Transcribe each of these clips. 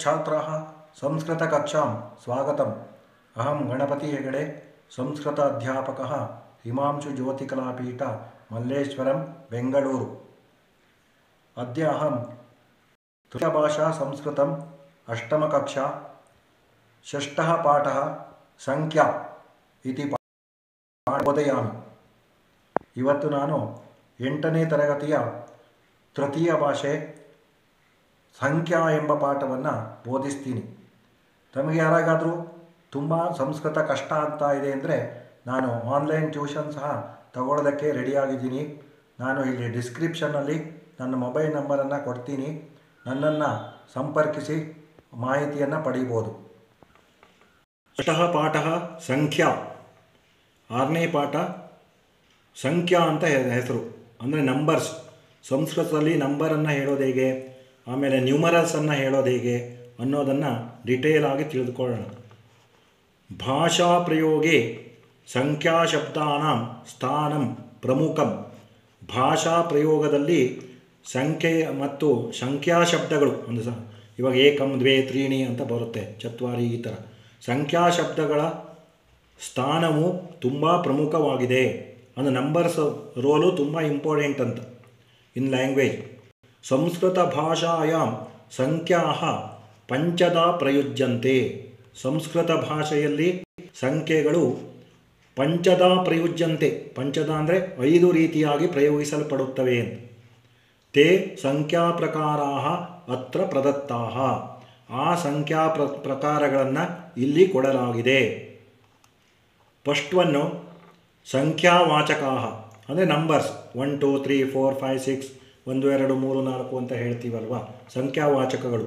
छात्राः संस्कृतकक्षां स्वागतम्। अहं गणपति हेगडे, संस्कृत अध्यापकः, हिमांशुज्योतिकलापीठ, मल्लेश्वरं, बेङ्गळूरु। अद्य अहं तृतीयभाषा संस्कृतम् अष्टमकक्षा षष्ठः पाठः संख्या इति बोधयामि। ಇವತ್ತು ನಾನು 8ನೇ ತರಗತಿಯ ತೃತೀಯ ಭಾಷೆ ಸಂಖ್ಯಾ ಎಂಬ ಪಾಠವನ್ನು ಬೋಧಿಸ್ತೀನಿ. ತಮಗೆ ಯಾರಿಗಾದರೂ ತುಂಬ ಸಂಸ್ಕೃತ ಕಷ್ಟ ಆಗ್ತಾ ಇದೆ ಅಂದರೆ ನಾನು ಆನ್ಲೈನ್ ಟ್ಯೂಷನ್ ಸಹ ತಗೊಳ್ಳೋದಕ್ಕೆ ರೆಡಿಯಾಗಿದ್ದೀನಿ. ನಾನು ಇಲ್ಲಿ ಡಿಸ್ಕ್ರಿಪ್ಷನ್ನಲ್ಲಿ ನನ್ನ ಮೊಬೈಲ್ ನಂಬರನ್ನು ಕೊಡ್ತೀನಿ. ನನ್ನನ್ನು ಸಂಪರ್ಕಿಸಿ ಮಾಹಿತಿಯನ್ನು ಪಡೀಬೋದು. ಷಷ್ಠಃ ಪಾಠ ಸಂಖ್ಯಾ, 6ನೇ ಪಾಠ ಸಂಖ್ಯಾ ಅಂತ ಹೆಸರು, ಅಂದರೆ ನಂಬರ್ಸ್. ಸಂಸ್ಕೃತದಲ್ಲಿ ನಂಬರನ್ನು ಹೇಳೋದು ಹೇಗೆ, ಆಮೇಲೆ ನ್ಯೂಮರಲ್ಸನ್ನು ಹೇಳೋದು ಹೇಗೆ ಅನ್ನೋದನ್ನು ಡಿಟೇಲ್ ಆಗಿ ತಿಳಿದುಕೊಳ್ಳೋಣ. ಭಾಷಾ ಪ್ರಯೋಗೆ ಸಂಖ್ಯಾಶಬ್ದಾನಾಂ ಸ್ಥಾನಂ ಪ್ರಮುಖಂ. ಭಾಷಾ ಪ್ರಯೋಗದಲ್ಲಿ ಸಂಖ್ಯೆ ಮತ್ತು ಸಂಖ್ಯಾಶಬ್ದಗಳು, ಒಂದು ಇವಾಗ ಏಕಂ ದ್ವೇ ತ್ರೀಣಿ ಅಂತ ಬರುತ್ತೆ, ಚತ್ವಾರಿ, ಈ ಥರ ಸಂಖ್ಯಾಶಬ್ದಗಳ ಸ್ಥಾನವು ತುಂಬ ಪ್ರಮುಖವಾಗಿದೆ. ಅಂದರೆ ನಂಬರ್ಸ್ ರೋಲು ತುಂಬ ಇಂಪಾರ್ಟೆಂಟ್ ಅಂತ ಇನ್ ಲ್ಯಾಂಗ್ವೇಜ್. ಸಂಸ್ಕೃತ ಭಾಷಾಯಾಂ ಸಂಖ್ಯಾಃ ಪಂಚದಾ ಪ್ರಯುಜ್ಯಂತೆ. ಸಂಸ್ಕೃತ ಭಾಷೆಯಲ್ಲಿ ಸಂಖ್ಯೆಗಳು ಪಂಚದಾ ಪ್ರಯುಜ್ಯಂತೆ. ಪಂಚದ ಅಂದರೆ 5 ರೀತಿಯಾಗಿ ಪ್ರಯೋಗಿಸಲ್ಪಡುತ್ತವೆ ಅಂತ. ತೇ ಸಂಖ್ಯಾ ಪ್ರಕಾರಾಃ ಅತ್ರ ಪ್ರದತ್ತಾಃ. ಆ ಸಂಖ್ಯಾ ಪ್ರಕಾರಗಳನ್ನು ಇಲ್ಲಿ ಕೊಡಲಾಗಿದೆ. ಫಸ್ಟ್ ಒನ್ನು ಸಂಖ್ಯಾವಾಚಕಾಃ, ಅಂದರೆ ನಂಬರ್ಸ್ 1 2 3 4 5 6 1 2 3 4 ಅಂತ ಹೇಳ್ತೀವಲ್ವ, ಸಂಖ್ಯಾವಾಚಕಗಳು.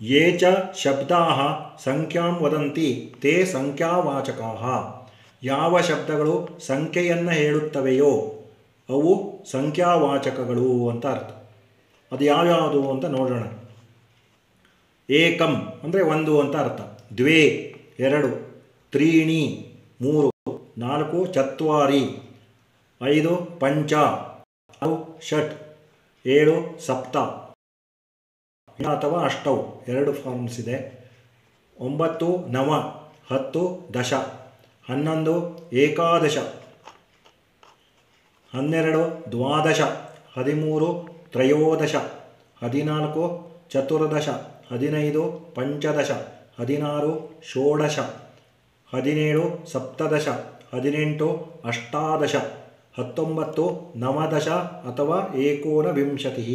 ಯೇ ಚ ಶಬ್ದಾಃ ಸಂಖ್ಯಾಂ ವದಂತಿ ತೇ ಸಂಖ್ಯಾವಾಚಕಾಃ. ಯಾವ ಶಬ್ದಗಳು ಸಂಖ್ಯೆಯನ್ನು ಹೇಳುತ್ತವೆಯೋ ಅವು ಸಂಖ್ಯಾವಾಚಕಗಳು ಅಂತ ಅರ್ಥ. ಅದು ಯಾವ್ಯಾವುದು ಅಂತ ನೋಡೋಣ. ಏಕಂ ಅಂದರೆ 1 ಅಂತ ಅರ್ಥ, ದ್ವೇ 2, ತ್ರೀಣಿ 3, 4 ಚತ್ವಾರಿ, 5 ಪಂಚ, 6 ಷಟ್, 7 ಸಪ್ತ ಅಥವಾ ಅಷ್ಟೌ, 2 ಫಾರ್ಮ್ಸ್ ಇದೆ. 9 ನವ, 10 ದಶ, 11 ಏಕಾದಶ, 12 ದ್ವಾದಶ, 13 ತ್ರಯೋದಶ, 14 ಚತುರ್ದಶ, 15 ಪಂಚದಶ, 16 ಷೋಡಶ, 17 ಸಪ್ತದಶ, 18 ಅಷ್ಟಾದಶ, 19 ನವದಶ ಅಥವಾ ಏಕೋನವಿಂಶತಿಃ,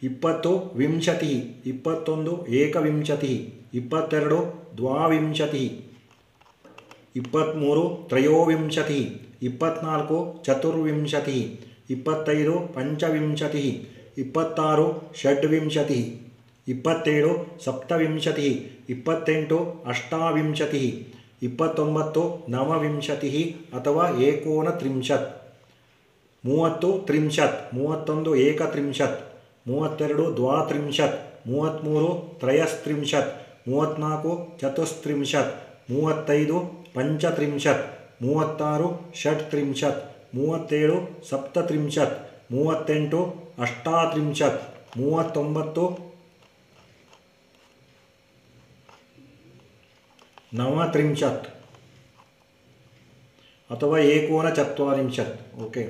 20 ವಿಂಶತಿಃ, 21 ಏಕವಿಂಶತಿಃ, 22 ದ್ವಾವಿಂಶತಿಃ, 23 ತ್ರಯೋವಿಂಶತಿಃ, 24 ಚತುರ್ವಿಂಶತಿಃ, 25 ಪಂಚವಿಂಶತಿಃ, 26 ಷಡ್ವಿಂಶತಿಃ, 27 ಸಪ್ತವಿಂಶತಿಃ, 28 ಅಷ್ಟಾವಿಂಶತಿಃ, 29 ನವವಿಂಶತಿಃ ಅಥವಾ ಏಕೋನತ್ರಿಂಶತ್, 30 ತ್ರಿಂಶತ್, 31 ಏಕತ್ರಿಂಶತ್, 32 ದ್ವಾತ್ರಿಂಶತ್, 33 ತ್ರಯಸ್ತ್ರಿಂಶತ್, 34 ಚತುಸ್ತ್ರಿಂಶತ್, 35 ಪಂಚತ್ರಿಂಶತ್, 36 ಷಟ್ತ್ರಿಂಶತ್, 37 ಸಪ್ತತ್ರಿಂಶತ್, 38 ಅಷ್ಟಾತ್ರಿಂಶತ್, 39 ನವತ್ರಿಂಶತ್ ಅಥವಾ ಏಕೋನ ಚತ್ವಾರಿಂಶತ್. ಓಕೆ,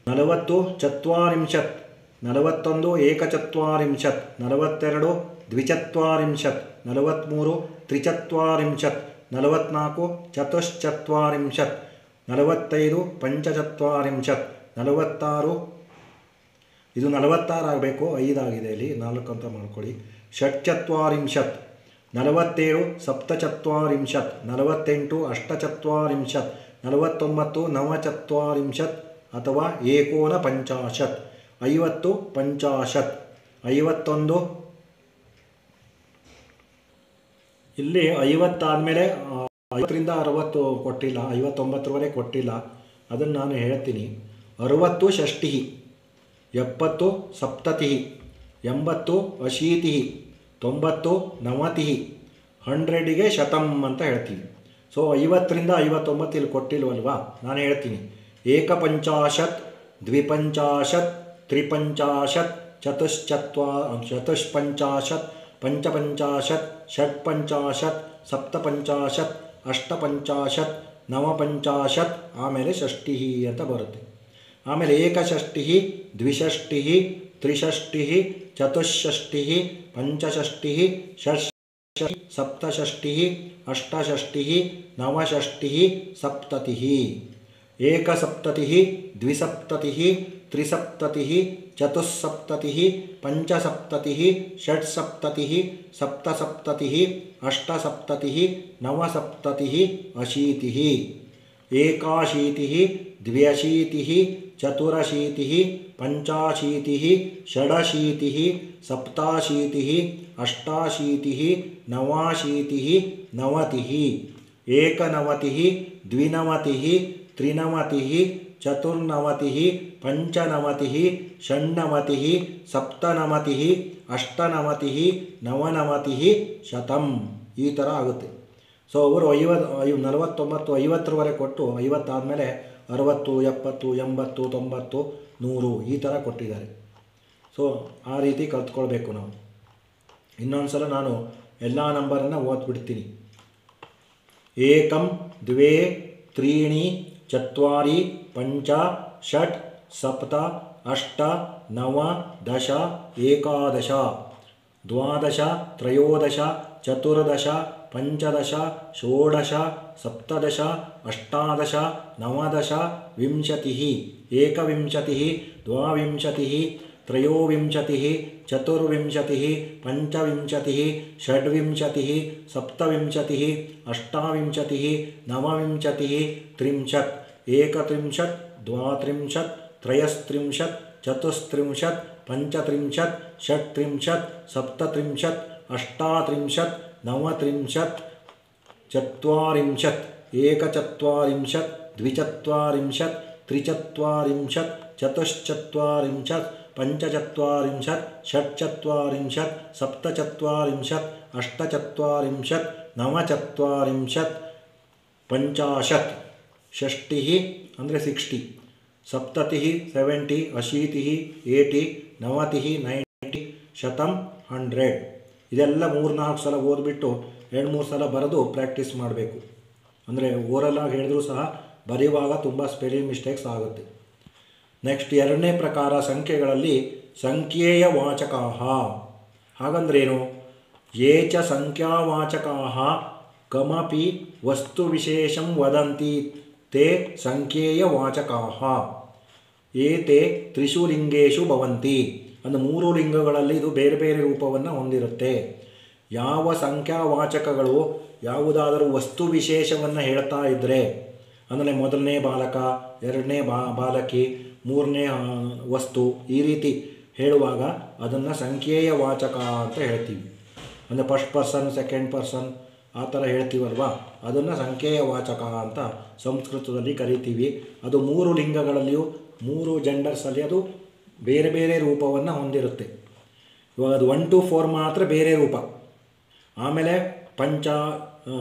40 ಚತ್ವಾರಿಂಶತ್, 41 ಏಕಚತ್ವಾರಿಂಶತ್, 42 ದ್ವಿಚತ್ವಾರಿಂಶತ್, 43 ತ್ರಿಚತ್ವಾರಿಂಶತ್, 44 ಚತುಶ್ಚತ್ವಾರಿಂಶತ್, 45 ಪಂಚಚತ್ವಾರಿಂಶತ್, 46 ಇದು 46 ಆಗಬೇಕು, 5 ಆಗಿದೆ ಇಲ್ಲಿ, 4 ಅಂತ ಮಾಡ್ಕೊಳ್ಳಿ. ಷಟ್ಚತ್ವಾರಿಂಶತ್, 47 ಸಪ್ತಚತ್ವಾರಿಂಶತ್, 48 ಅಷ್ಟಚತ್ವಾರಿಂಶತ್, 49 ನವಚತ್ವಾರಿಂಶತ್ ಅಥವಾ ಏಕೋನ ಪಂಚಾಶತ್, 50 ಪಂಚಾಶತ್, 51 ಇಲ್ಲಿ 50 ಆದಮೇಲೆ 50ರಿಂದ 60 ಕೊಟ್ಟಿಲ್ಲ, 59ರವರೆಗೆ ಕೊಟ್ಟಿಲ್ಲ, ಅದನ್ನು ನಾನು ಹೇಳ್ತೀನಿ. 60 ಷಷ್ಠಿಃ, 70 ಸಪ್ತತಿಃ, 80 ಅಶೀತಿಃ, 90 ನವತಿಃ, 100ಗೆ ಶತಂ ಅಂತ ಹೇಳ್ತೀವಿ. ಸೊ 50ರಿಂದ 59 ಇಲ್ಲಿ ಕೊಟ್ಟಿಲ್ವಲ್ವಾ, ನಾನು ಹೇಳ್ತೀನಿ. ಏಕಪಂಚಾಶತ್, ದ್ವಿಪಂಚಾಶತ್, ತ್ರಿಪಂಚಾಶತ್, ಚತುಷ್ಪಂಚಾಶತ್ ಪಂಚಪಂಚಾಶತ್ ಷಟ್ಪಂಚಾಶತ್ ಸಪ್ತಪಂಚಾಶತ್ ಅಷ್ಟಪಂಚಾಶತ್ ನವಪಂಚಾಶತ್ ಆಮೇಲೆ ಷಷ್ಠಿ ಅಂತ ಬರುತ್ತೆ. ಆಮೇಲೆ ಏಕಷಷ್ಠಿ ದ್ವಿಷಷ್ಠಿ ತ್ರಿಷಷ್ಠಿ ಚತುಷ್ಷಷ್ಠಿ ಪಂಚಷಷ್ಠಿ ಷಷ್ಠಿ ಸಪ್ತಷಷ್ಠಿ ಅಷ್ಟಷಷ್ಠಿ ನವಷಷ್ಠಿ ಸಪ್ತತಿ. ಏಕಸಪ್ತತಿ ದ್ವಿಸಪ್ತತಿ ತ್ರಿಸಪ್ತತಿ ಚತುಸ್ಸಪ್ತತಿ ಪಂಚಸಪ್ತತಿ ಷಟ್ಸಪ್ತತಿ ಸಪ್ತಸಪ್ತತಿ ಅಷ್ಟಸಪ್ತತಿ ನವಸಪ್ತತಿ ಅಶೀತಿ. ಏಕಾಶೀತಿ ದ್ವ್ಯಶೀತಿ ಚತುರಶೀತಿ ಪಂಚಾಶೀತಿ ಷಡಶೀತಿ ಸಪ್ತಾಶೀತಿ ಅಷ್ಟಾಶೀತಿ ನವಾಶೀತಿ ನವತಿ. ಏಕನವತಿ ದ್ವಿನವತಿ ತ್ರಿನವತಿ ಚತುರ್ನವತಿ ಪಂಚನವತಿ ಷಣ್ಣವತಿ ಸಪ್ತನವತಿ ಅಷ್ಟನವತಿ ನವನವತಿ ಶತಂ. ಈ ಥರ ಆಗುತ್ತೆ. ಸೊ ಅವರು 49 50ರವರೆಗೆ ಕೊಟ್ಟು 50 ಆದಮೇಲೆ 60 70 80 90 100 ಈ ಥರ ಕೊಟ್ಟಿದ್ದಾರೆ. ಸೊ ಆ ರೀತಿ ಕಲ್ತ್ಕೊಳ್ಬೇಕು ನಾವು. ಇನ್ನೊಂದು ಸಲ ನಾನು ಎಲ್ಲ ನಂಬರನ್ನು ಓದ್ಬಿಡ್ತೀನಿ. ಏಕಂ ದ್ವೇ ತ್ರೀಣಿ ಚತ್ವಾರಿ ಪಂಚ ಷಟ್ ಸಪ್ತ ಅಷ್ಟ ನವ ದಶ ಏಕಾದಶ ದ್ವಾದಶ ತ್ರಯೋದಶ ಚತುರ್ದಶ ಪಂಚದಶ ಷೋಡಶ ಸಪ್ತದಶ ಅಷ್ಟಾದಶ ನವದಶ ವಿಂಶತಿ. ಏಕವಿಂಶತಿ ದ್ವಾವಿಂಶತಿ ತ್ರಯೋವಿಂಶತಿ ಚತುರ್ವಿಂಶತಿ ಪಂಚವಿಂಶತಿ ಷಡ್ವಿಂಶತಿ ಸಪ್ತವಿಂಶತಿ ಅಷ್ಟಾವಿಂಶತಿ ನವವಿಂಶತಿ ತ್ರಿಂಶತ್. ಏಕತ್ರಿಂಶತ್ ದ್ವಾತ್ರಿಂಶತ್ ತ್ರಯಸ್ತ್ರಿಂಶತ್ ಚತುಸ್ತ್ರಿಂಶತ್ ಪಂಚತ್ರಿಂಶತ್ ಷಟ್ತ್ರಿಂಶತ್ ಸಪ್ತತ್ರಿಂಶತ್ ಅಷ್ಟಾತ್ರಿಂಶತ್ ನವತ್ರಿಂಶತ್ ಚತ್ವಾರಿಂಶತ್. ಏಕಚತ್ವಾರಿಂಶತ್ ದ್ವಿಚತ್ವಾರಿಂಶತ್ ತ್ರಿಚತ್ವಾರಿಂಶತ್ ಚತುಶ್ಚತ್ವಾರಿಂಶತ್ ಪಂಚಚತ್ವಾರಿಂಶತ್ ಷಟ್ಚತ್ವಾರಿಂಶತ್ ಸಪ್ತಚತ್ವಾರಿಂಶತ್ ಅಷ್ಟಚತ್ವಾರಿಂಶತ್ ನವಚತ್ವಾರಿಂಶತ್ ಪಂಚಾಶತ್. ಷಷ್ಠಿ ಅಂದರೆ 60, ಸಪ್ತತಿ 70, ಅಶೀತಿ 80, ನವತಿ 90, ಶತಂ 100. ಇದೆಲ್ಲ 3-4 ಸಲ ಓದ್ಬಿಟ್ಟು 2-3 ಸಲ ಬರೆದು ಪ್ರಾಕ್ಟೀಸ್ ಮಾಡಬೇಕು. ಅಂದರೆ ಓರಲಾಗಿ ಹೇಳಿದ್ರೂ ಸಹ ಬರೆಯುವಾಗ ತುಂಬ ಸ್ಪೆಲ್ಲಿಂಗ್ ಮಿಸ್ಟೇಕ್ಸ್ ಆಗುತ್ತೆ. ನೆಕ್ಸ್ಟ್ 2ನೇ ಪ್ರಕಾರ ಸಂಖ್ಯೆಗಳಲ್ಲಿ ಸಂಖ್ಯೇಯ ವಾಚಕಾಃ. ಹಾಗಂದ್ರೇನು? ಯೇ ಚ ಸಂಖ್ಯಾವಾಚಕಾಃ ಕಮಪಿ ವಸ್ತು ವಿಶೇಷಂ ವದಂತಿ ತೇ ಸಂಖ್ಯೇಯ ವಾಚಕಾಃ. ಏತೆ ತ್ರಿಷು ಲಿಂಗೇಶು ಭವಂತಿ. ಅಂದರೆ 3 ಲಿಂಗಗಳಲ್ಲಿ ಇದು ಬೇರೆ ಬೇರೆ ರೂಪವನ್ನು ಹೊಂದಿರುತ್ತೆ. ಯಾವ ಸಂಖ್ಯಾವಾಚಕಗಳು ಯಾವುದಾದರೂ ವಸ್ತು ವಿಶೇಷವನ್ನು ಹೇಳ್ತಾ ಇದ್ದರೆ, ಅಂದರೆ ಮೊದಲನೇ ಬಾಲಕ, 2ನೇ ಬಾಲಕಿ, 3ನೇ ವಸ್ತು, ಈ ರೀತಿ ಹೇಳುವಾಗ ಅದನ್ನು ಸಂಖ್ಯೇಯ ವಾಚಕ ಅಂತ ಹೇಳ್ತೀವಿ. ಅಂದರೆ ಫಸ್ಟ್ ಪರ್ಸನ್, ಸೆಕೆಂಡ್ ಪರ್ಸನ್ ಆ ಥರ ಹೇಳ್ತೀವಲ್ವಾ, ಅದನ್ನು ಸಂಖ್ಯೇಯ ವಾಚಕ ಅಂತ ಸಂಸ್ಕೃತದಲ್ಲಿ ಕರಿತೀವಿ. ಅದು 3 ಲಿಂಗಗಳಲ್ಲಿಯೂ 3 ಜೆಂಡರ್ಸಲ್ಲಿ ಅದು ಬೇರೆ ಬೇರೆ ರೂಪವನ್ನು ಹೊಂದಿರುತ್ತೆ. ಇವಾಗ ಅದು 1 to 4 ಮಾತ್ರ ಬೇರೆ ರೂಪ. ಆಮೇಲೆ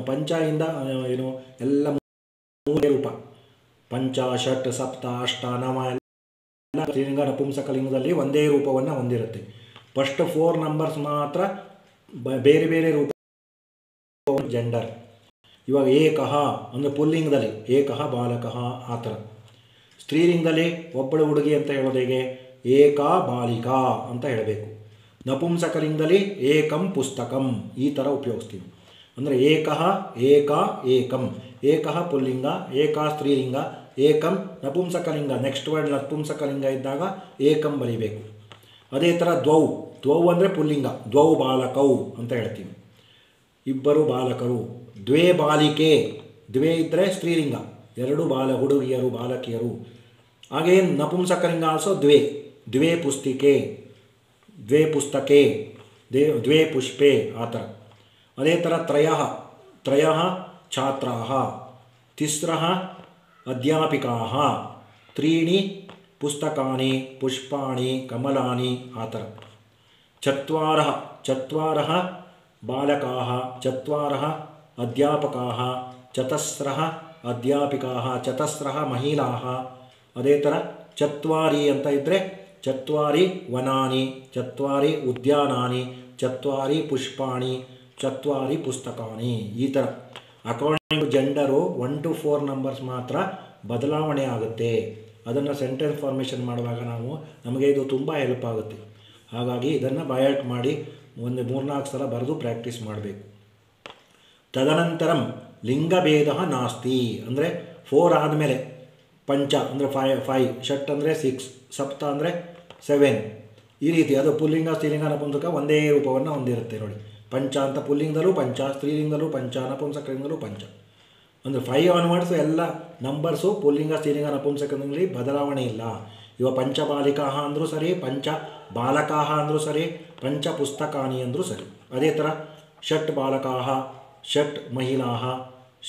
ಪಂಚದಿಂದ ಏನು ಎಲ್ಲ 3 ರೂಪ. ಪಂಚ ಷಟ್ ಸಪ್ತ ಅಷ್ಟ ನವ ಎಲ್ಲ ಸ್ತ್ರೀಲಿಂಗ ನಪುಂಸಕಲಿಂಗದಲ್ಲಿ ಒಂದೇ ರೂಪವನ್ನು ಹೊಂದಿರುತ್ತೆ. ಫಸ್ಟ್ 4 ನಂಬರ್ಸ್ ಮಾತ್ರ ಬೇರೆ ಬೇರೆ ರೂಪ ಜೆಂಡರ್. ಇವಾಗ ಏಕಃ ಅಂದರೆ ಪುಲ್ಲಿಂಗದಲ್ಲಿ ಏಕಃ ಬಾಲಕಃ ಆ ಥರ. ಸ್ತ್ರೀಲಿಂಗದಲ್ಲಿ ಒಬ್ಬಳು ಹುಡುಗಿ ಅಂತ ಹೇಳೋದು ಹೇಗೆ? ಏಕಾ ಬಾಲಿಕಾ ಅಂತ ಹೇಳಬೇಕು. ನಪುಂಸಕಲಿಂಗದಲ್ಲಿ ಏಕಂ ಪುಸ್ತಕಂ ಈ ಥರ ಉಪಯೋಗಿಸ್ತೀವಿ. ಅಂದರೆ ಏಕಃ ಏಕಾ ಏಕಂ. ಏಕಃ ಪುಲ್ಲಿಂಗ, ಏಕಾ ಸ್ತ್ರೀಲಿಂಗ, ಏಕಂ ನಪುಂಸಕಲಿಂಗ. ನೆಕ್ಸ್ಟ್ ವರ್ಡ್ ನಪುಂಸಕಲಿಂಗ ಇದ್ದಾಗ ಏಕಂ ಬರೀಬೇಕು. ಅದೇ ಥರ ದ್ವೌ. ದ್ವೌ ಅಂದರೆ ಪುಲ್ಲಿಂಗ, ದ್ವೌ ಬಾಲಕೌ ಅಂತ ಹೇಳ್ತೀವಿ, ಇಬ್ಬರು ಬಾಲಕರು. ದ್ವೇ ಬಾಲಿಕೆ, ದ್ವೇ ಇದ್ದರೆ ಸ್ತ್ರೀಲಿಂಗ, 2 ಹುಡುಗಿಯರು ಬಾಲಕಿಯರು. ಹಾಗೆಯೇ ನಪುಂಸಕಲಿಂಗ ಆಲ್ಸೋ ದ್ವೇ. ದ್ವೇ ಪುಸ್ತಿಕೆ, ದ್ವೇ ಪುಸ್ತಕೆ, ದ್ವೇ ಪುಷ್ಪೆ ಆ ಥರ. ಅದೇ ಥರ ತ್ರಯಃ. ತ್ರಯಃ ಛಾತ್ರಾಃ, ತಿಸ್ರಃ ಅಧ್ಯಾಪಿಕಾಃ, ತ್ರೀಣಿ ಪುಸ್ತಕಾನಿ ಪುಷ್ಪಾಣಿ ಕಮಲಾನಿ ಆ ಥರ. ಚತ್ವಾರಃ. ಚತ್ವಾರಃ ಬಾಲಕಾಃ, ಚತ್ವಾರಃ ಅಧ್ಯಾಪಕಾಃ, ಚತಸ್ರಃ ಅಧ್ಯಾಪಿಕಾಃ, ಚತಸ್ರಃ ಮಹಿಳಾಃ. ಅದೇ ಥರ ಚತ್ವಾರಿ ಅಂತ ಇದ್ದರೆ ಚತ್ವಾರಿ ವನಾನಿ, ಚತ್ವಾರಿ ಉದ್ಯಾನಾನಿ, ಚತ್ವಾರಿ ಪುಷ್ಪಾಣಿ, ಚತ್ವಾರಿ ಪುಸ್ತಕಾನಿ. ಈ ಥರ according to gender 1 to 4 numbers ಮಾತ್ರ ಬದಲಾವಣೆ ಆಗುತ್ತೆ. ಅದನ್ನು ಸೆಂಟೆನ್ಸ್ ಫಾರ್ಮೇಷನ್ ಮಾಡುವಾಗ ನಮಗೆ ಇದು ತುಂಬ ಹೆಲ್ಪ್ ಆಗುತ್ತೆ. ಹಾಗಾಗಿ ಇದನ್ನು ಬಯಾಟ್ ಮಾಡಿ ಒಂದು 3-4 ಸಲ ಬರೆದು ಪ್ರಾಕ್ಟೀಸ್ ಮಾಡಬೇಕು. ತದನಂತರಂ ಲಿಂಗಭೇದ ನಾಸ್ತಿ, ಅಂದರೆ 4 ಆದಮೇಲೆ ಪಂಚ ಅಂದರೆ 5, ಷಟ್ ಅಂದರೆ 6, ಸಪ್ತ ಅಂದರೆ 7, ಈ ರೀತಿ ಅದು ಪುಲ್ಲಿಂಗ ಸ್ತ್ರೀಲಿಂಗ ನಪುಂಸಕ ಒಂದೇ ರೂಪವನ್ನು ಹೊಂದಿರುತ್ತೆ ನೋಡಿ. ಪಂಚ ಅಂತ ಪುಲ್ಲಿಂಗದಲ್ಲೂ ಪಂಚ, ಸ್ತ್ರೀಲಿಂಗದಲ್ಲೂ ಪಂಚ, ನಪುಂಸಕಲಿಂಗದಲ್ಲೂ ಪಂಚ. ಅಂದರೆ 5 ಆನ್ವರ್ಡ್ಸ್ ಎಲ್ಲ ನಂಬರ್ಸು ಪುಲ್ಲಿಂಗ ಸ್ತ್ರೀಲಿಂಗ ನಪುಂಸಕದಲ್ಲಿ ಬದಲಾವಣೆ ಇಲ್ಲ. ಇವ ಪಂಚ ಬಾಲಿಕಾ ಅಂದರೂ ಸರಿ, ಪಂಚ ಬಾಲಕಾ ಅಂದರೂ ಸರಿ, ಪಂಚ ಪುಸ್ತಕಾನಿ ಅಂದರೂ ಸರಿ. ಅದೇ ಥರ ಷಟ್ ಬಾಲಕಾ, ಷಟ್ ಮಹಿಳಾ,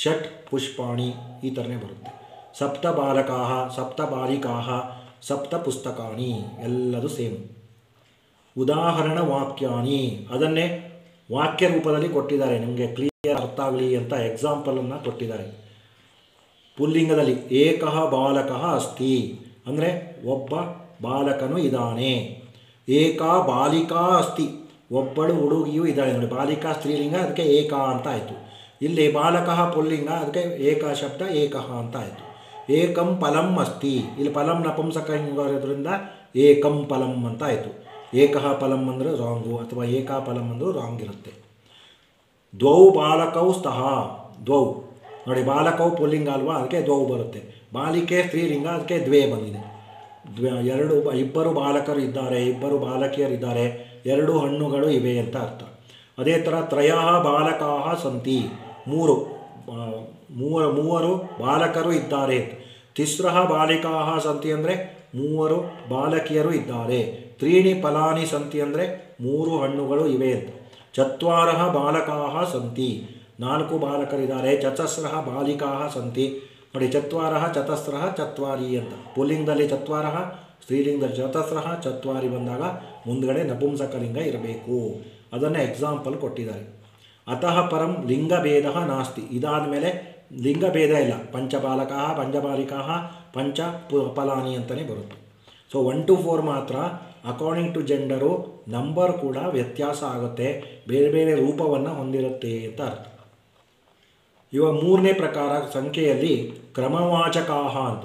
ಷಟ್ ಪುಷ್ಪಾಣಿ ಈ ಥರನೇ ಬರುತ್ತೆ. ಸಪ್ತ ಬಾಲಕಾ, ಸಪ್ತ ಬಾಲಿಕಾ, ಸಪ್ತ ಪುಸ್ತಕಾನಿ ಎಲ್ಲದು ಸೇಮ್. ಉದಾಹರಣ ವಾಕ್ಯಾನಿ, ಅದನ್ನೇ ವಾಕ್ಯ ರೂಪದಲ್ಲಿ ಕೊಟ್ಟಿದ್ದಾರೆ, ನಿಮಗೆ ಕ್ಲಿಯರ್ ಅರ್ಥ ಆಗಲಿ ಅಂತ ಎಕ್ಸಾಂಪಲನ್ನು ಕೊಟ್ಟಿದ್ದಾರೆ. ಪುಲ್ಲಿಂಗದಲ್ಲಿ ಏಕಃ ಬಾಲಕಃ ಅಸ್ತಿ, ಅಂದರೆ ಒಬ್ಬ ಬಾಲಕನು ಇದ್ದಾನೆ. ಏಕಾ ಬಾಲಿಕಾ ಅಸ್ತಿ, ಒಬ್ಬಳು ಹುಡುಗಿಯೂ ಇದ್ದಾಳೆ ನೋಡಿ. ಬಾಲಿಕಾ ಸ್ತ್ರೀಲಿಂಗ, ಅದಕ್ಕೆ ಏಕಾ ಅಂತ ಆಯಿತು. ಇಲ್ಲಿ ಬಾಲಕಃ ಪುಲ್ಲಿಂಗ, ಅದಕ್ಕೆ ಏಕ ಶಬ್ದ ಏಕಃ ಅಂತ ಆಯಿತು. ಏಕಂ ಫಲಂ ಅಸ್ತಿ, ಇಲ್ಲಿ ಫಲಂ ನಪುಂಸಕ ಇರೋದ್ರಿಂದ ಏಕಂ ಫಲಂ ಅಂತ ಆಯಿತು. ಏಕಃ ಫಲಂ ಅಂದರೆ ರಾಂಗು, ಅಥವಾ ಏಕಾ ಫಲಂ ಅಂದರೂ ರಾಂಗ್ ಇರುತ್ತೆ. ದ್ವೌ ಬಾಲಕೌ ಸ್ತಃ, ದ್ವೌ ನೋಡಿ, ಬಾಲಕೌ ಪುಲ್ಲಿಂಗ ಅಲ್ವಾ, ಅದಕ್ಕೆ ದ್ವೌ ಬರುತ್ತೆ. ಬಾಲಿಕೆ ಸ್ತ್ರೀಲಿಂಗ, ಅದಕ್ಕೆ ದ್ವೇ ಬಂದಿದೆ. ಇಬ್ಬರು ಬಾಲಕರು ಇದ್ದಾರೆ, ಇಬ್ಬರು ಬಾಲಕಿಯರಿದ್ದಾರೆ, 2 ಹಣ್ಣುಗಳು ಇವೆ ಅಂತ ಅರ್ಥ. ಅದೇ ಥರ ತ್ರಯಃ ಬಾಲಕಾಃ ಸಂತಿ, ಮೂವರು ಬಾಲಕರು ಇದ್ದಾರೆ. ತಿಸ್ರಃ ಬಾಲಿಕಾಃ ಸಂತಿ ಅಂದರೆ 3 ಬಾಲಕಿಯರು ಇದ್ದಾರೆ. ತ್ರೀಣಿ ಫಲಾನಿ ಸಂತಿ ಅಂದರೆ 3 ಹಣ್ಣುಗಳು ಇವೆ ಅಂತ. ಚತ್ವಾರಃ ಬಾಲಕಾಃ ಸಂತಿ, 4 ಬಾಲಕರಿದ್ದಾರೆ. ಚತಸ್ರಃ ಬಾಲಿಕಾಃ ಸಂತಿ ನೋಡಿ, ಚತ್ವಾರಃ ಚತಸ್ರಃ ಚತ್ವಾರಿ ಅಂತ. ಪುಲ್ಲಿಂಗದಲ್ಲಿ ಚತ್ವಾರಃ, ಸ್ತ್ರೀಲಿಂಗದಲ್ಲಿ ಚತಸ್ರಃ, ಚತ್ವಾರಿ ಬಂದಾಗ ಮುಂದ್ಗಡೆ ನಪುಂಸಕಲಿಂಗ ಇರಬೇಕು. ಅದನ್ನು ಎಕ್ಸಾಂಪಲ್ ಕೊಟ್ಟಿದ್ದಾರೆ. ಅತಃ ಪರಂ ಲಿಂಗಭೇದ ನಾಸ್ತಿ, ಇದಾದ ಮೇಲೆ ಲಿಂಗಭೇದ ಇಲ್ಲ. ಪಂಚಬಾಲಕಾ, ಪಂಚಬಾಲಿಕಾ, ಪಂಚ ಫಲಾನಿ ಅಂತಲೇ ಬರುತ್ತೆ. ಸೊ 1 to 4 ಮಾತ್ರ ಅಕಾರ್ಡಿಂಗ್ ಟು ಜೆಂಡರು ನಂಬರ್ ಕೂಡ ವ್ಯತ್ಯಾಸ ಆಗುತ್ತೆ, ಬೇರೆ ಬೇರೆ ರೂಪವನ್ನು ಹೊಂದಿರುತ್ತೆ ಅಂತ ಅರ್ಥ. ಇವ 3ನೇ ಪ್ರಕಾರ ಸಂಖ್ಯೆಯಲ್ಲಿ ಕ್ರಮವಾಚಕಾಹ ಅಂತ.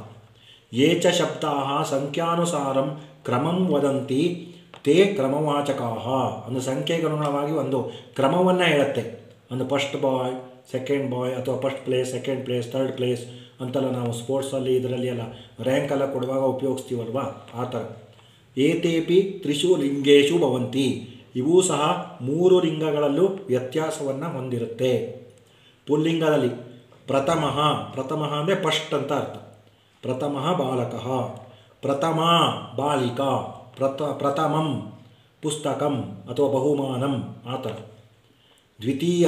ಯೇ ಚ ಶಬ್ದಾಃ ಸಂಖ್ಯಾನುಸಾರಂ ಕ್ರಮಂ ವದಂತಿ ತೇ ಕ್ರಮವಾಚಕಾಹ, ಒಂದು ಸಂಖ್ಯೆಗೆ ಅನುಗುಣವಾಗಿ ಒಂದು ಕ್ರಮವನ್ನು ಹೇಳುತ್ತೆ. ಒಂದು ಫಸ್ಟ್ ಬಾಯ್, ಸೆಕೆಂಡ್ ಬಾಯ್, ಅಥವಾ first place, second place, third place ಅಂತೆಲ್ಲ ನಾವು ಸ್ಪೋರ್ಟ್ಸಲ್ಲಿ ಇದರಲ್ಲಿ ಎಲ್ಲ ರ್ಯಾಂಕ್ ಎಲ್ಲ ಕೊಡುವಾಗ ಉಪಯೋಗಿಸ್ತೀವಲ್ವ, ಆ ಥರ. ಏತೇಪಿ ತ್ರಿಷು ಲಿಂಗೇಶು ಭವಂತಿ, ಇವೂ ಸಹ 3 ಲಿಂಗಗಳಲ್ಲೂ ವ್ಯತ್ಯಾಸವನ್ನು ಹೊಂದಿರುತ್ತೆ. ಪುಲ್ಲಿಂಗದಲ್ಲಿ ಪ್ರಥಮಃ ಅಂದರೆ ಫಸ್ಟ್ ಅಂತ ಅರ್ಥ. ಪ್ರಥಮಃ ಬಾಲಕಃ, ಪ್ರಥಮಾ ಬಾಲಿಕಾ, ಪ್ರಥಮಂ ಪುಸ್ತಕಂ ಅಥವಾ ಬಹುಮಾನಂ ಆ ಥರ. ದ್ವಿತೀಯ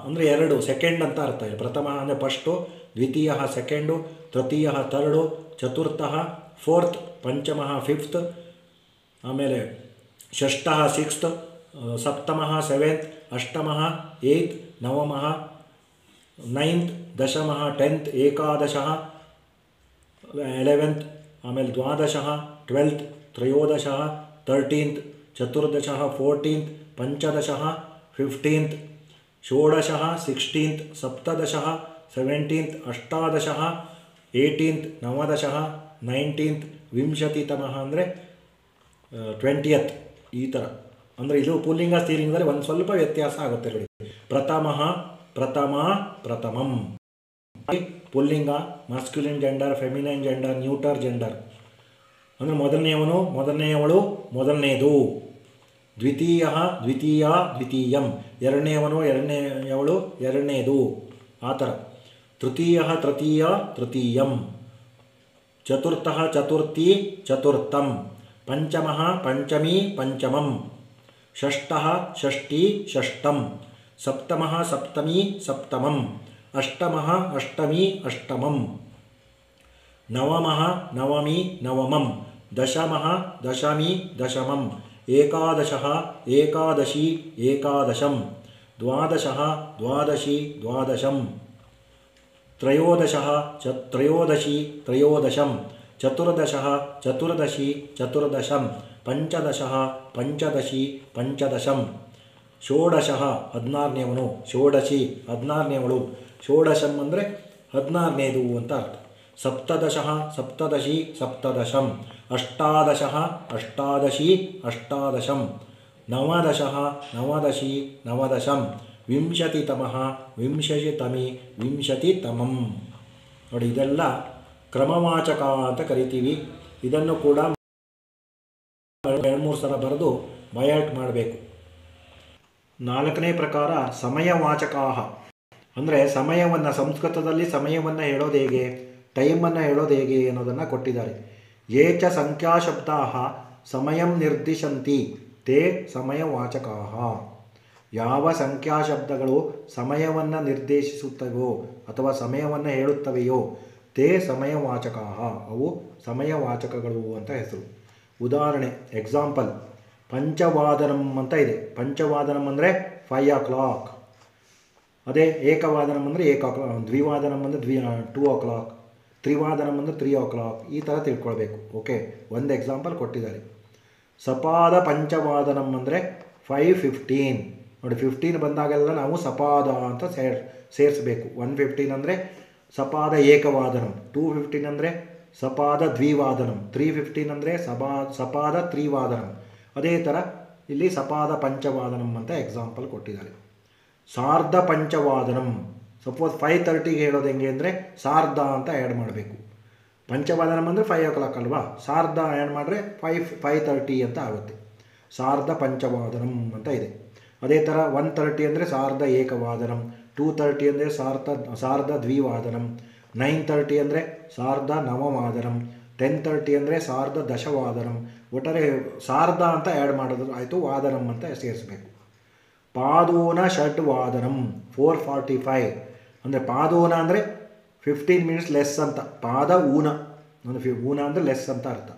ಅಂದರೆ 2, ಸೆಕೆಂಡ್ ಅಂತ ಅರ್ಥ ಇದೆ. ಪ್ರಥಮ ಅಂದರೆ ಫಸ್ಟು, ದ್ವಿತೀಯ ಸೆಕೆಂಡು, ತೃತೀಯ ಥರ್ಡು, ಚತುರ್ಥಃ ಫೋರ್ತ್, ಪಂಚಮಃ ಫಿಫ್ತ್, ಆಮೇಲೆ ಷಷ್ಠಃ ಸಿಕ್ಸ್ತ್, ಸಪ್ತಮಃ ಸೆವೆಂತ್, ಅಷ್ಟಮಃ ಏಯ್ತ್, ನವಮಃ ನೈನ್ತ್, ದಶಮಃ 10th, ಏಕಾದಶಃ 11th, ಆಮೇಲೆ ದ್ವಾದಶಃ 12th, ತ್ರಯೋದಶಃ 13th, ಚತುರ್ದಶಃ 14th, ಪಂಚದಶಃ 15th, ಷೋಡಶಃ 16th, ಸಪ್ತದಶಃ 17th, ಅಷ್ಟಾದಶಃ 18th, ನವದಶಃ 19th, ವಿಂಶತಿತಮಃ ಅಂದರೆ 20th. ಈ ಥರ ಅಂದರೆ ಇದು ಪುಲ್ಲಿಂಗ ಸ್ತ್ರೀಲಿಂಗದಲ್ಲಿ ಒಂದು ಸ್ವಲ್ಪ ವ್ಯತ್ಯಾಸ ಆಗುತ್ತೆ ನೋಡಿ. ಪ್ರಥಮಃ, ಪ್ರಥಮಂ. ಪುಲ್ಲಿಂಗ masculine gender, feminine gender, neuter gender. ಅಂದರೆ ಮೊದಲನೆಯವಳು ಮೊದಲನೇದು. ದ್ವಿತೀಯ ದ್ವಿತೀಯಂ, ಎರಡನೆಯವಳು ಎರಡನೇದು ಆ ಥರ. ತೃತೀಯ ತೃತೀಯಂ, ಚತುರ್ಥಃ ಚತುರ್ಥಿ ಚತುರ್ಥಂ, ಪಂಚಮಃ ಪಂಚಮಿ ಪಂಚಮಂ, ಷಷ್ಠಃ ಷಷ್ಠಿ ಷಷ್ಠಂ, ಸಪ್ತಮಃ ಸಪ್ತಮಿ ಸಪ್ತಮಂ, ಅಷ್ಟಮಃ ಅಷ್ಟಮಿ ಅಷ್ಟಮಂ, ನವಮಃ ನವಮಿ ನವಮಂ, ದಶಮಃ ದಶಮಿ ದಶಮಂ, ಏಕಾದಶಃ ಏಕಾದಶಿ ಏಕಾದಶಂ, ದ್ವಾದಶಃ ದ್ವಾದಶಿ ದ್ವಾದಶಂ, ತ್ರಯೋದಶಃ ತ್ರಯೋದಶಿ ತ್ರಯೋದಶಂ, ಚತುರ್ದಶಃ ಚತುರ್ದಶಿ ಚತುರ್ದಶಂ ಪಂಚದಶಃ ಪಂಚದಶಿ ಪಂಚದಶಂ ಷೋಡಶಃ 16ನೇವನು ಷೋಡಶಿ 16ನೇವಳು ಷೋಡಶಂ ಅಂದರೆ 16ನೇದು ಅಂತ ಅರ್ಥ ಸಪ್ತದಶಃ ಸಪ್ತದಶಿ ಸಪ್ತದಶಂ ಅಷ್ಟಾದಶಃ ಅಷ್ಟಾದಶಿ ಅಷ್ಟಾದಶಂ ನವದಶಃ ನವದಶಿ ನವದಶಂ ವಿಂಶತಿತಮಃ ವಿಂಶತಿತಮಿ ವಿಂಶತಿತಮಂ. ನೋಡಿ, ಇದೆಲ್ಲ ಕ್ರಮವಾಚಕ ಅಂತ ಕರಿತೀವಿ. ಇದನ್ನು ಕೂಡ 2-3 ಸಲ ಬರೆದು ಬಯಾಟ್ ಮಾಡಬೇಕು. 4ನೇ ಪ್ರಕಾರ ಸಮಯವಾಚಕಾಹ ಅಂದರೆ ಸಮಯವನ್ನು, ಸಂಸ್ಕೃತದಲ್ಲಿ ಸಮಯವನ್ನು ಹೇಳೋದು ಹೇಗೆ, ಟೈಮನ್ನು ಹೇಳೋದು ಹೇಗೆ ಅನ್ನೋದನ್ನು ಕೊಟ್ಟಿದ್ದಾರೆ. ಯೇ ಚ ಸಂಖ್ಯಾಶಬ್ದಾಃ ಸಮಯಂ ನಿರ್ದಿಶಂತಿ ತೇ ಸಮಯವಾಚಕಾಃ. ಯಾವ ಸಂಖ್ಯಾಶಬ್ದಗಳು ಸಮಯವನ್ನು ನಿರ್ದೇಶಿಸುತ್ತವೆಯೋ ಅಥವಾ ಸಮಯವನ್ನು ಹೇಳುತ್ತವೆಯೋ ತೇ ಸಮಯವಾಚಕಾಃ, ಅವು ಸಮಯವಾಚಕಗಳು ಅಂತ ಹೆಸರು. ಉದಾಹರಣೆ, ಎಕ್ಸಾಂಪಲ್, ಪಂಚವಾದನಂ ಅಂತ ಇದೆ. ಪಂಚವಾದನಂ ಅಂದರೆ 5 o'clock. ಅದೇ ಏಕವಾದನಂ ಅಂದರೆ ದ್ವಿವಾದನಂ ಅಂದರೆ 2 o'clock. ತ್ರಿವಾದನಂ ಅಂದರೆ 3 o'clock. ಈ ಥರ ತಿಳ್ಕೊಳ್ಬೇಕು. ಓಕೆ, ಒಂದು ಎಕ್ಸಾಂಪಲ್ ಕೊಟ್ಟಿದ್ದಾರೆ. ಸಪಾದ ಪಂಚವಾದನಂ ಅಂದರೆ 5:15. ನೋಡಿ, 15 ಬಂದಾಗೆಲ್ಲ ನಾವು ಸಪಾದ ಅಂತ ಸೇರಿಸಬೇಕು. 1:15 ಅಂದರೆ ಸಪಾದ ಏಕವಾದನಂ, 2:15 ಅಂದರೆ ಸಪಾದ ದ್ವಿವಾದನಂ, 3:15 ಅಂದರೆ ಸಪಾದ ತ್ರಿವಾದನಂ. ಅದೇ ಥರ ಇಲ್ಲಿ ಸಪಾದ ಪಂಚವಾದನಂ ಅಂತ ಎಕ್ಸಾಂಪಲ್ ಕೊಟ್ಟಿದ್ದಾರೆ. ಸಾರ್ಧ ಪಂಚವಾದನಂ, ಸಪೋಸ್ 5:30ಗೆ ಹೇಳೋದು ಹೆಂಗೆ ಅಂದರೆ ಸಾರ್ಧ ಅಂತ ಆ್ಯಡ್ ಮಾಡಬೇಕು. ಪಂಚವಾದನಂ ಅಂದರೆ 5 o'clock ಅಲ್ವಾ, ಸಾರ್ಧ ಆ್ಯಡ್ ಮಾಡಿದ್ರೆ 5:30 ಅಂತ ಆಗುತ್ತೆ. ಸಾರ್ಧ ಪಂಚವಾದನಂ ಅಂತ ಇದೆ. ಅದೇ ಥರ 1:30 ಅಂದರೆ ಸಾರ್ಧ ಏಕವಾದನಂ, 2:30 ಅಂದರೆ ಸಾರ್ಧ ದ್ವಿವಾದನಂ, 9:30 ಅಂದರೆ ಸಾರ್ಧ ನವವಾದನಂ, 10:30 ಅಂದರೆ ಸಾರ್ಧ ದಶವಾದನಂ. ಒಟ್ಟಾರೆ ಸಾರ್ಧ ಅಂತ ಆ್ಯಡ್ ಮಾಡೋದು ಆಯಿತು, ವಾದನಂ ಅಂತ ಸೇರಿಸಬೇಕು. ಪಾದೋನ ಷಡ್ವಾದನಂ 4:45 ಅಂದರೆ ಪಾದೋನ ಅಂದರೆ 15 minutes ಲೆಸ್ ಅಂತ. ಪಾದ ಊನ ಅಂದರೆ ಊನ ಅಂದರೆ ಲೆಸ್ ಅಂತ ಅರ್ಥ.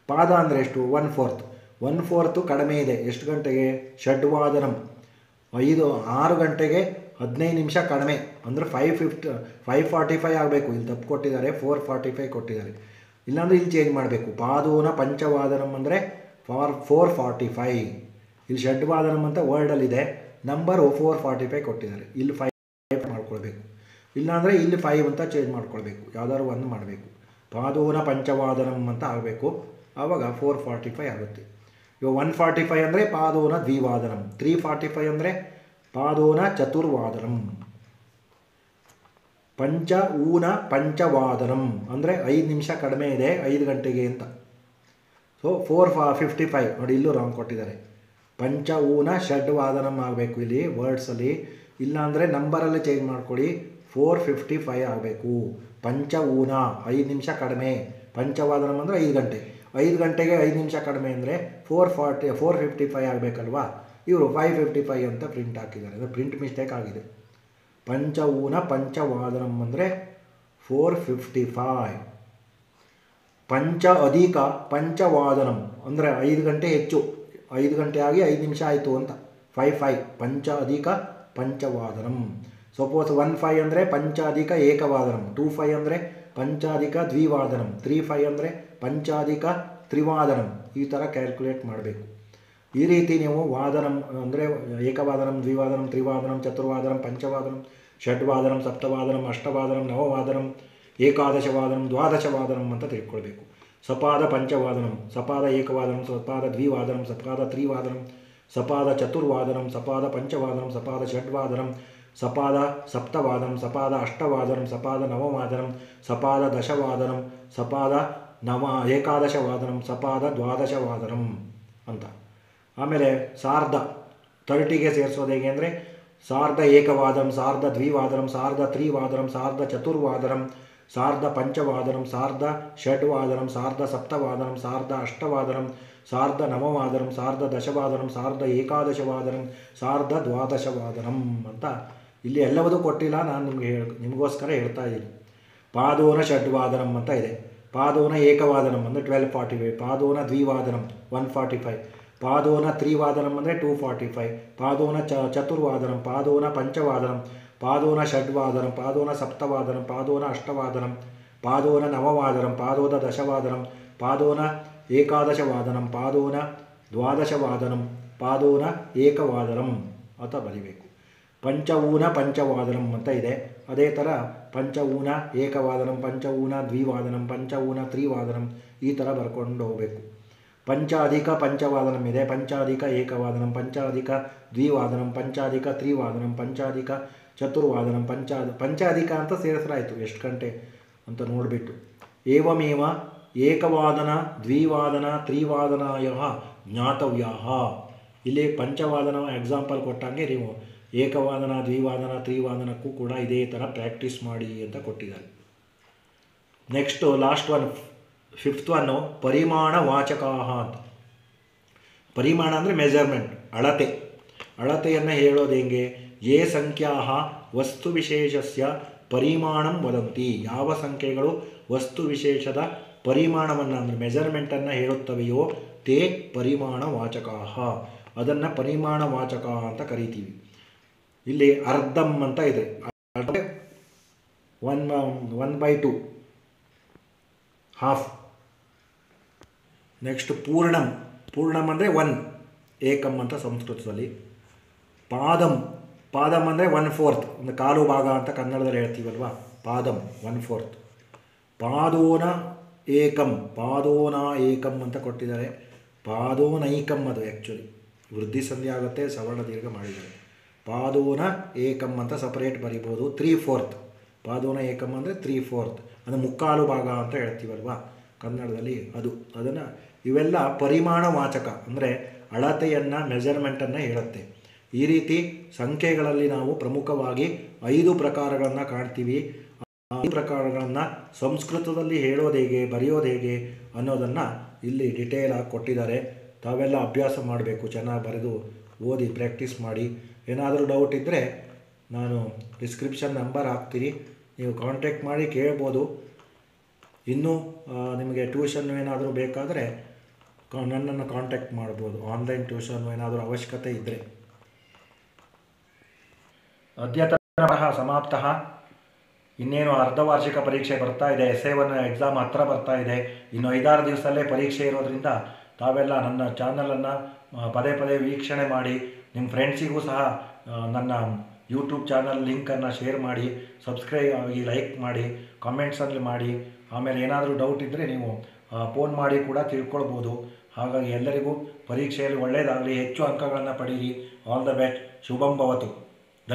ಪಾದ ಅಂದರೆ ಎಷ್ಟು? 1/4 ಕಡಿಮೆ ಇದೆ. ಎಷ್ಟು ಗಂಟೆಗೆ? ಷಡ್ವಾದನಂ 6 ಗಂಟೆಗೆ 15 ನಿಮಿಷ ಕಡಿಮೆ ಅಂದರೆ 5:45 ಆಗಬೇಕು. ಇಲ್ಲಿ ತಪ್ಪು ಕೊಟ್ಟಿದ್ದಾರೆ, 4:45 ಕೊಟ್ಟಿದ್ದಾರೆ. ಇಲ್ಲಾಂದರೆ ಇಲ್ಲಿ ಚೇಂಜ್ ಮಾಡಬೇಕು. ಪಾದೋನ ಪಂಚವಾದನಂ ಅಂದರೆ 4:45. ಇಲ್ಲಿ ಷಡ್ವಾದನಂ ಅಂತ ವರ್ಡಲ್ಲಿದೆ, ನಂಬರು 4:45 ಕೊಟ್ಟಿದ್ದಾರೆ. ಇಲ್ಲಿ 5 ಮಾಡ್ಕೊಳ್ಬೇಕು. ಇಲ್ಲಾಂದರೆ ಇಲ್ಲಿ 5 ಅಂತ ಚೇಂಜ್ ಮಾಡ್ಕೊಳ್ಬೇಕು. ಯಾವುದಾದ್ರು ಒಂದು ಮಾಡಬೇಕು. ಪಾದೋನ ಪಂಚವಾದನಂ ಅಂತ ಆಗಬೇಕು. ಆವಾಗ 4:45 ಆಗುತ್ತೆ. ಇವಾಗ 1:45 ಅಂದರೆ ಪಾದೋನ ದ್ವಿವಾದನಂ, 3:45 ಅಂದರೆ ಪಾದೋನ ಚತುರ್ವಾದನಂ. ಪಂಚ ಊನ ಪಂಚವಾದನಂ ಅಂದರೆ 5 ನಿಮಿಷ ಕಡಿಮೆ ಇದೆ 5 ಗಂಟೆಗೆ ಅಂತ. ಸೊ 4:55 ನೋಡಿ, ಇಲ್ಲೂ ರಾಂಗ್ ಕೊಟ್ಟಿದ್ದಾರೆ. ಪಂಚ ಊನ ಷಡ್ವಾದನಂ ಆಗಬೇಕು ಇಲ್ಲಿ ವರ್ಡ್ಸಲ್ಲಿ. ಇಲ್ಲಾಂದರೆ ನಂಬರಲ್ಲಿ ಚೇಂಜ್ ಮಾಡ್ಕೊಳ್ಳಿ, 4:55 ಆಗಬೇಕು. ಪಂಚ ಊನ 5 ನಿಮಿಷ ಕಡಿಮೆ, ಪಂಚವಾದನಂ ಅಂದರೆ 5 ಗಂಟೆ. 5 ಗಂಟೆಗೆ 5 ನಿಮಿಷ ಕಡಿಮೆ ಅಂದರೆ 4:55 ಆಗಬೇಕಲ್ವಾ. ಇವರು 5:55 ಅಂತ ಪ್ರಿಂಟ್ ಹಾಕಿದ್ದಾರೆ. ಅದು ಪ್ರಿಂಟ್ ಮಿಸ್ಟೇಕ್ ಆಗಿದೆ. ಪಂಚ ಊನ ಪಂಚವಾದನಂ ಅಂದರೆ 4:55. ಪಂಚ ಅಧಿಕ ಪಂಚವಾದನಂ ಅಂದರೆ 5 ಗಂಟೆ ಹೆಚ್ಚು, 5 ಗಂಟೆ ಆಗಿ 5 ನಿಮಿಷ ಆಯಿತು ಅಂತ. 5:5 ಪಂಚ ಅಧಿಕ ಪಂಚವಾದನಂ. ಸಪೋಸ್ 1:5 ಅಂದರೆ ಪಂಚಾಧಿಕ ಏಕವಾದನಂ, 2:5 ಅಂದರೆ ಪಂಚಾಧಿಕ ದ್ವಿವಾದನಂ, 3:5 ಅಂದರೆ ಪಂಚಾಧಿಕ ತ್ರಿವಾದನಂ. ಈ ಥರ ಕ್ಯಾಲ್ಕುಲೇಟ್ ಮಾಡಬೇಕು. ಈ ರೀತಿ ನೀವು ವಾದನಂ ಅಂದರೆ ಏಕವಾದನಂ, ದ್ವಿವಾದನಂ, ತ್ರಿವಾದನಂ, ಚತುರ್ವಾದನಂ, ಪಂಚವಾದನಂ, ಷಡ್ವಾದನಂ, ಸಪ್ತವಾದನಂ, ಅಷ್ಟವಾದನಂ, ನವವಾದನಂ, ಏಕಾದಶವಾದನಂ, ದ್ವಾದಶವಾದನಂ ಅಂತ ತಿಳ್ಕೊಳ್ಬೇಕು. ಸಪಾದ ಪಂಚವಾದನಂ, ಸಪಾದ ಏಕವಾದನಂ, ಸಪಾದ ದ್ವಿವಾದನಂ, ಸಪಾದ ತ್ರಿವಾದನಂ, ಸಪಾದ ಚತುರ್ವಾದನಂ, ಸಪಾದ ಪಂಚವಾದನಂ, ಸಪಾದ ಷಡ್ವಾದನಂ, ಸಪಾದ ಸಪ್ತವಾದನಂ, ಸಪಾದ ಅಷ್ಟವಾದನಂ, ಸಪಾದ ನವವಾದನಂ, ಸಪಾದ ದಶವಾದನಂ, ಸಪಾದ ಏಕಾದಶವಾದನಂ, ಸಪಾದ ದ್ವಾದಶವಾದನಂ ಅಂತ. ಆಮೇಲೆ ಸಾರ್ಧ 30ಗೆ ಸೇರಿಸೋದು ಹೇಗೆ ಅಂದರೆ ಸಾರ್ಧ ಏಕವಾದನಂ, ಸಾರ್ಧ ದ್ವಿವಾದನಂ, ಸಾರ್ಧ ತ್ರಿವಾದನಂ, ಸಾರ್ಧ ಚತುರ್ವಾದನಂ, ಸಾರ್ಧ ಪಂಚವಾದನಂ, ಸಾರ್ಧ ಷಡ್ವಾದನಂ, ಸಾರ್ಧ ಸಪ್ತವಾದನಂ, ಸಾರ್ಧ ಅಷ್ಟವಾದನಂ, ಸಾರ್ಧ ನವವಾದನಂ, ಸಾರ್ಧ ದಶವಾದನಂ, ಸಾರ್ಧ ಏಕಾದಶವಾದನಂ, ಸಾರ್ಧ ದ್ವಾದಶವಾದನಂ ಅಂತ. ಇಲ್ಲಿ ಎಲ್ಲವೂ ಕೊಟ್ಟಿಲ್ಲ, ನಾನು ನಿಮಗೋಸ್ಕರ ಹೇಳ್ತಾ ಇದ್ದೀನಿ. ಪಾದೋನ ಷಡ್ವಾದನಂ ಅಂತ ಇದೆ. ಪಾದೋನ ಏಕವಾದನಂ ಅಂದರೆ 12:45, ಪಾದೋನ ದ್ವಿವಾದನಂ 1:45, ಪಾದೋನ ತ್ರಿವಾದನಂ ಅಂದರೆ 2:45, ಪಾದೋನ ಚತುರ್ವಾದನಂ, ಪಾದೋನ ಪಂಚವಾದನಂ, ಪಾದೋನ ಷಡ್ವಾದನಂ, ಪಾದೋನ ಸಪ್ತವಾದನಂ, ಪಾದೋನ ಅಷ್ಟವಾದನಂ, ಪಾದೋನ ನವವಾದನಂ, ಪಾದೋದ ದಶವಾದನಂ, ಪಾದೋನ ಏಕಾದಶವಾದನಂ, ಪಾದೋನ ದ್ವಾದಶವಾದನಂ, ಪಾದೋನ ಏಕವಾದನಂ ಅಂತ ಬರಿಬೇಕು. ಪಂಚಊನ ಪಂಚವಾದನಂ ಅಂತ ಇದೆ. ಅದೇ ಥರ ಪಂಚಊನ ಏಕವಾದನಂ, ಪಂಚಊನ ದ್ವಿವಾದನಂ, ಪಂಚಊನ ತ್ರಿವಾದನಂ ಈ ಥರ ಬರ್ಕೊಂಡು ಹೋಗಬೇಕು. ಪಂಚಾಧಿಕ ಪಂಚವಾದನಂ ಇದೆ, ಪಂಚಾಧಿಕ ಏಕವಾದನಂ, ಪಂಚಾಧಿಕ ದ್ವಿವಾದನಂ, ಪಂಚಾಧಿಕ ತ್ರಿವಾದನಂ, ಪಂಚಾಧಿಕ ಚತುರ್ವಾದನಂ, ಪಂಚಾಧಿಕ ಅಂತ ಸೇರಿಸ್ರಾಯ್ತು ಎಷ್ಟು ಗಂಟೆ ಅಂತ ನೋಡಿಬಿಟ್ಟು. ಏವಮೇವ ಏಕವಾದನ ದ್ವಿವಾದನ ತ್ರಿವಾದನಾಯ ಜ್ಞಾತವ್ಯ. ಇಲ್ಲಿ ಪಂಚವಾದನ ಎಕ್ಸಾಂಪಲ್ ಕೊಟ್ಟಂಗೆ ನೀವು ಏಕವಾದನ ದ್ವಿವಾದನ ತ್ರಿವಾದನಕ್ಕೂ ಕೂಡ ಇದೇ ಥರ ಪ್ರಾಕ್ಟೀಸ್ ಮಾಡಿ ಅಂತ ಕೊಟ್ಟಿದ್ದಾರೆ. Next last one, fifth one ಪರಿಮಾಣ ವಾಚಕ ಅಂತ. ಪರಿಮಾಣ ಅಂದರೆ ಮೆಜರ್ಮೆಂಟ್, ಅಳತೆ. ಅಳತೆಯನ್ನು ಹೇಳೋದು ಹೆಂಗೆ? ಯೇ ಸಂಖ್ಯಾ ವಸ್ತು ವಿಶೇಷಸ್ಯ ಪರಿಮಾಣಂ ವದಂತಿ. ಯಾವ ಸಂಖ್ಯೆಗಳು ವಸ್ತು ವಿಶೇಷದ ಪರಿಮಾಣವನ್ನು ಅಂದರೆ ಮೆಜರ್ಮೆಂಟನ್ನು ಹೇಳುತ್ತವೆಯೋ ತೇ ಪರಿಮಾಣ ವಾಚಕ, ಅದನ್ನು ಪರಿಮಾಣ ವಾಚಕ ಅಂತ ಕರಿತೀವಿ. ಇಲ್ಲಿ ಅರ್ಧಂ ಅಂತ ಇದೆ, 1/2 ಹಾಫ್. ನೆಕ್ಸ್ಟ್ ಪೂರ್ಣಂ, ಪೂರ್ಣಂ ಅಂದರೆ 1, ಏಕಂ ಅಂತ ಸಂಸ್ಕೃತದಲ್ಲಿ. ಪಾದಂ, ಪಾದಂ ಅಂದರೆ 1/4, ಒಂದು ಕಾಲು ಭಾಗ ಅಂತ ಕನ್ನಡದಲ್ಲಿ ಹೇಳ್ತೀವಲ್ವ, ಪಾದಂ 1/4. ಪಾದೋನ ಏಕಂ, ಪಾದೋನ ಏಕಂ ಅಂತ ಕೊಟ್ಟಿದ್ದಾರೆ. ಪಾದೋನೈಕಂ ಅದು ಆ್ಯಕ್ಚುಲಿ ವೃದ್ಧಿ ಸಂಧಿ ಆಗುತ್ತೆ, ಸವರ್ಣ ದೀರ್ಘ ಮಾಡಿದ್ದಾರೆ. ಪಾದೋನ ಏಕಂ ಅಂತ ಸಪರೇಟ್ ಬರಿಬೋದು. 3/4, ಪಾದೋನ ಏಕಂ ಅಂದರೆ 3/4, ಅದು ಮುಕ್ಕಾಲು ಭಾಗ ಅಂತ ಹೇಳ್ತೀವಲ್ವ ಕನ್ನಡದಲ್ಲಿ ಅದು. ಅದನ್ನು ಇವೆಲ್ಲ ಪರಿಮಾಣ ವಾಚಕ ಅಂದರೆ ಅಳತೆಯನ್ನು ಮೆಜರ್ಮೆಂಟನ್ನು ಹೇಳುತ್ತೆ. ಈ ರೀತಿ ಸಂಖ್ಯೆಗಳಲ್ಲಿ ನಾವು ಪ್ರಮುಖವಾಗಿ 5 ಪ್ರಕಾರಗಳನ್ನು ಕಾಣ್ತೀವಿ. ಆ 5 ಪ್ರಕಾರಗಳನ್ನು ಸಂಸ್ಕೃತದಲ್ಲಿ ಹೇಳೋದು ಹೇಗೆ, ಬರೆಯೋದು ಹೇಗೆ ಅನ್ನೋದನ್ನು ಇಲ್ಲಿ ಡಿಟೇಲ್ ಆಗಿ ಕೊಟ್ಟಿದ್ದಾರೆ. ತಾವೆಲ್ಲ ಅಭ್ಯಾಸ ಮಾಡಬೇಕು, ಚೆನ್ನಾಗಿ ಬರೆದು ಓದಿ ಪ್ರಾಕ್ಟೀಸ್ ಮಾಡಿ. ಏನಾದರೂ ಡೌಟ್ ಇದ್ದರೆ ನಾನು ಡಿಸ್ಕ್ರಿಪ್ಷನ್ ನಂಬರ್ ಹಾಕ್ತೀನಿ, ನೀವು ಕಾಂಟ್ಯಾಕ್ಟ್ ಮಾಡಿ ಕೇಳ್ಬೋದು. ಇನ್ನೂ ನಿಮಗೆ ಟ್ಯೂಷನ್ ಏನಾದರೂ ಬೇಕಾದರೆ ನನ್ನನ್ನು ಕಾಂಟ್ಯಾಕ್ಟ್ ಮಾಡ್ಬೋದು. ಆನ್ಲೈನ್ ಟ್ಯೂಷನ್ ಏನಾದರೂ ಅವಶ್ಯಕತೆ ಇದ್ದರೆ. ಅದ್ಯತನಃ ಸಮಾಪ್ತಃ. ಇನ್ನೇನು ಅರ್ಧವಾರ್ಷಿಕ ಪರೀಕ್ಷೆ ಬರ್ತಾ ಇದೆ, SA1 ಎಕ್ಸಾಮ್ ಹತ್ರ ಬರ್ತಾ ಇದೆ. ಇನ್ನು 5-6 ದಿವಸದಲ್ಲೇ ಪರೀಕ್ಷೆ ಇರೋದ್ರಿಂದ ತಾವೆಲ್ಲ ನನ್ನ ಚಾನಲನ್ನು ಪದೇ ಪದೇ ವೀಕ್ಷಣೆ ಮಾಡಿ, ನಿಮ್ಮ ಫ್ರೆಂಡ್ಸಿಗೂ ಸಹ ನನ್ನ ಯೂಟ್ಯೂಬ್ ಚಾನಲ್ ಲಿಂಕನ್ನು ಶೇರ್ ಮಾಡಿ, ಸಬ್ಸ್ಕ್ರೈಬ್ ಆಗಿ, ಲೈಕ್ ಮಾಡಿ, ಕಾಮೆಂಟ್ಸಲ್ಲಿ ಮಾಡಿ. ಆಮೇಲೆ ಏನಾದರೂ ಡೌಟ್ ಇದ್ದರೆ ನೀವು ಫೋನ್ ಮಾಡಿ ಕೂಡ ತಿಳ್ಕೊಳ್ಬೋದು. ಹಾಗಾಗಿ ಎಲ್ಲರಿಗೂ ಪರೀಕ್ಷೆಯಲ್ಲಿ ಒಳ್ಳೆಯದಾಗಲಿ, ಹೆಚ್ಚು ಅಂಕಗಳನ್ನು ಪಡೀರಿ. All the best. ಶುಭಂ ಭವತು.